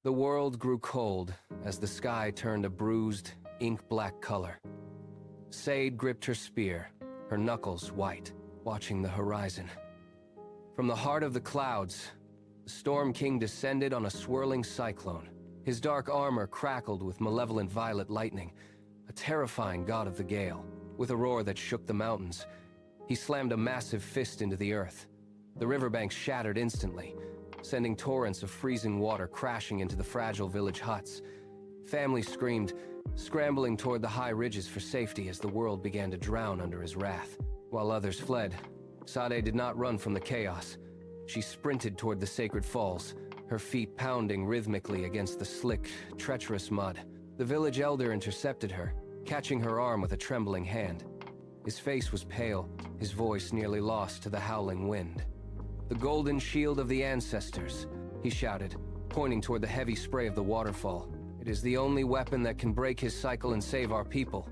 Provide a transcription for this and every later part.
The world grew cold as the sky turned a bruised, ink-black color. Sade gripped her spear, her knuckles white, watching the horizon. From the heart of the clouds, the Storm King descended on a swirling cyclone. His dark armor crackled with malevolent violet lightning, a terrifying god of the gale. With a roar that shook the mountains, he slammed a massive fist into the earth. The riverbanks shattered instantly, sending torrents of freezing water crashing into the fragile village huts. Families screamed, scrambling toward the high ridges for safety as the world began to drown under his wrath. While others fled, Sade did not run from the chaos. She sprinted toward the sacred falls, her feet pounding rhythmically against the slick, treacherous mud. The village elder intercepted her, catching her arm with a trembling hand. His face was pale, his voice nearly lost to the howling wind. "The golden shield of the ancestors," he shouted, pointing toward the heavy spray of the waterfall. "It is the only weapon that can break his cycle and save our people."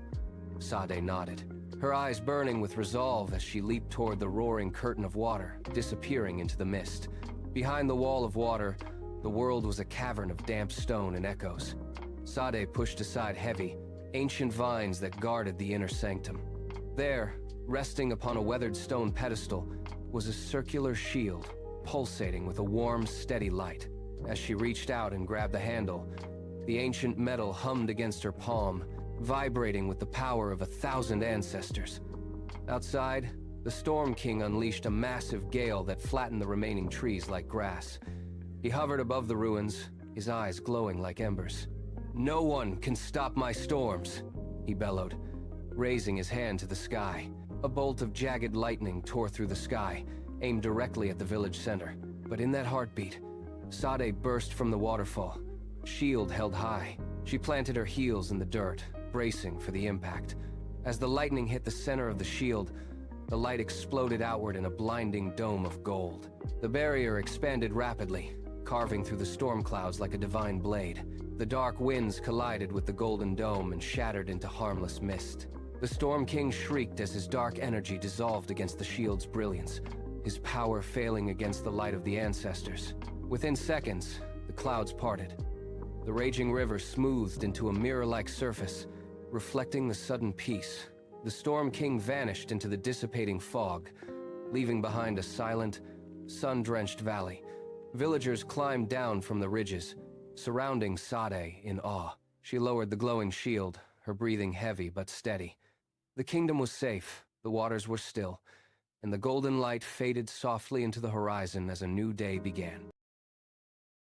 Sade nodded, her eyes burning with resolve as she leaped toward the roaring curtain of water, disappearing into the mist. Behind the wall of water, the world was a cavern of damp stone and echoes. Sade pushed aside heavy, ancient vines that guarded the inner sanctum. There, resting upon a weathered stone pedestal, was a circular shield, pulsating with a warm, steady light. As she reached out and grabbed the handle, the ancient metal hummed against her palm, vibrating with the power of 1,000 ancestors. Outside, the Storm King unleashed a massive gale that flattened the remaining trees like grass. He hovered above the ruins, his eyes glowing like embers. "No one can stop my storms," he bellowed, raising his hand to the sky. A bolt of jagged lightning tore through the sky, aimed directly at the village center. But in that heartbeat, Sade burst from the waterfall, shield held high. She planted her heels in the dirt, bracing for the impact. As the lightning hit the center of the shield, the light exploded outward in a blinding dome of gold. The barrier expanded rapidly, carving through the storm clouds like a divine blade. The dark winds collided with the golden dome and shattered into harmless mist. The Storm King shrieked as his dark energy dissolved against the shield's brilliance, his power failing against the light of the ancestors. Within seconds, the clouds parted. The raging river smoothed into a mirror-like surface, reflecting the sudden peace. The Storm King vanished into the dissipating fog, leaving behind a silent, sun-drenched valley. Villagers climbed down from the ridges, surrounding Sade in awe. She lowered the glowing shield, her breathing heavy but steady. The kingdom was safe, the waters were still, and the golden light faded softly into the horizon as a new day began.